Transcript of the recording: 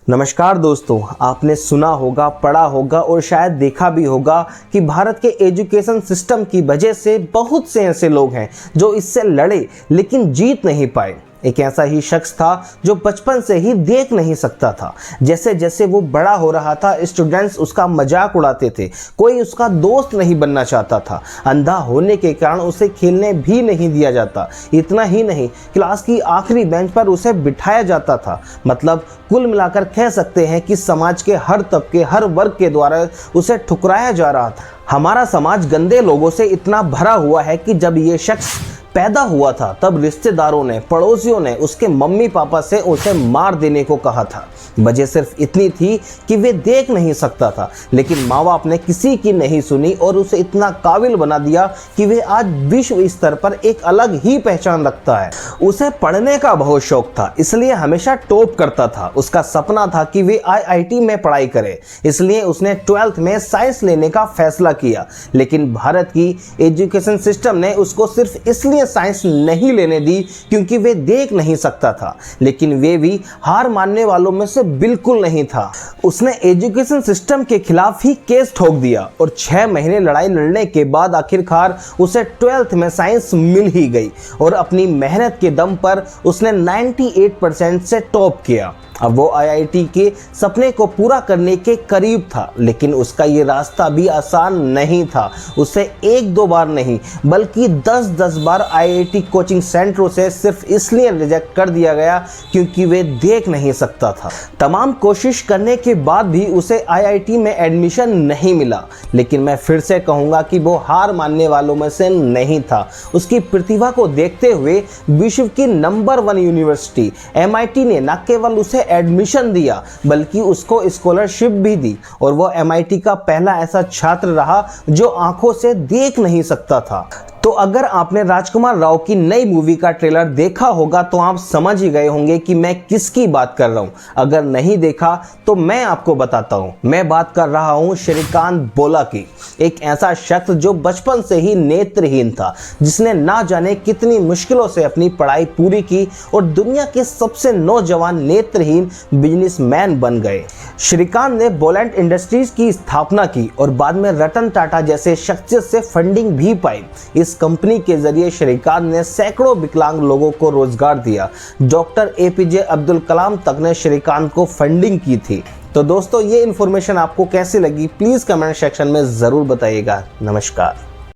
नमस्कार दोस्तों, आपने सुना होगा, पढ़ा होगा और शायद देखा भी होगा कि भारत के एजुकेशन सिस्टम की वजह से बहुत से ऐसे लोग हैं जो इससे लड़े लेकिन जीत नहीं पाए। एक ऐसा ही शख्स था जो बचपन से ही देख नहीं सकता था। जैसे जैसे वो बड़ा हो रहा था, स्टूडेंट्स उसका मजाक उड़ाते थे, कोई उसका दोस्त नहीं बनना चाहता था। अंधा होने के कारण उसे खेलने भी नहीं दिया जाता। इतना ही नहीं, क्लास की आखिरी बेंच पर उसे बिठाया जाता था। मतलब कुल मिलाकर कह सकते हैं कि समाज के हर तबके, हर वर्ग के द्वारा उसे ठुकराया जा रहा था। हमारा समाज गंदे लोगों से इतना भरा हुआ है कि जब ये शख्स पैदा हुआ था तब रिश्तेदारों ने, पड़ोसियों ने उसके मम्मी पापा से उसे मार देने को कहा था। वजह सिर्फ इतनी थी कि वे देख नहीं सकता था, लेकिन माँ बाप ने किसी की नहीं सुनी और उसे इतना काबिल बना दिया कि वे आज विश्व स्तर पर एक अलग ही पहचान रखता है। उसे पढ़ने का बहुत शौक था, इसलिए हमेशा टॉप करता था। उसका सपना था कि वे IIT में पढ़ाई करे, इसलिए उसने 12th में साइंस लेने का फैसला किया। लेकिन भारत की एजुकेशन सिस्टम ने उसको सिर्फ इसलिए साइंस नहीं लेने दी क्योंकि वे देख नहीं सकता था। लेकिन वे भी हार मानने वालों में से बिल्कुल नहीं था। उसने एजुकेशन सिस्टम के खिलाफ ही केस ठोक दिया और 6 महीने लड़ाई लड़ने के बाद आखिरकार उसे 12th में साइंस मिल ही गई और अपनी मेहनत के दम पर उसने 98% से टॉप किया। अब वो IIT के सपने को पूरा करने के करीब था, लेकिन उसका ये रास्ता भी आसान नहीं था। उसे 1-2 बार नहीं बल्कि 10-10 बार IIT कोचिंग सेंटरों से सिर्फ इसलिए रिजेक्ट कर दिया गया क्योंकि वे देख नहीं सकता था। तमाम कोशिश करने के बाद भी उसे IIT में एडमिशन नहीं मिला, लेकिन मैं फिर से कहूँगा कि वो हार मानने वालों में से नहीं था। उसकी प्रतिभा को देखते हुए विश्व की नंबर 1 यूनिवर्सिटी MIT ने न केवल उसे एडमिशन दिया बल्कि उसको स्कॉलरशिप भी दी और वो MIT का पहला ऐसा छात्र रहा जो आंखों से देख नहीं सकता था। तो अगर आपने राजकुमार राव की नई मूवी का ट्रेलर देखा होगा तो आप समझ ही गए होंगे कि मैं किसकी बात कर रहा हूं। अगर नहीं देखा तो मैं आपको बताता हूं। मैं बात कर रहा हूं श्रीकांत बोला की। एक ऐसा शख्स जो बचपन से ही नेत्रहीन था, जिसने ना जाने कितनी मुश्किलों से अपनी पढ़ाई पूरी की और दुनिया के सबसे नौजवान नेत्रहीन बिजनेसमैन बन गए। श्रीकांत ने बोलेंट इंडस्ट्रीज की स्थापना की और बाद में रतन टाटा जैसे शख्सियत से फंडिंग भी पाई। इस कंपनी के जरिए श्रीकांत ने सैकड़ों विकलांग लोगों को रोजगार दिया। डॉक्टर APJ अब्दुल कलाम तक ने श्रीकांत को फंडिंग की थी। तो दोस्तों, ये इन्फॉर्मेशन आपको कैसी लगी प्लीज कमेंट सेक्शन में जरूर बताइएगा। नमस्कार।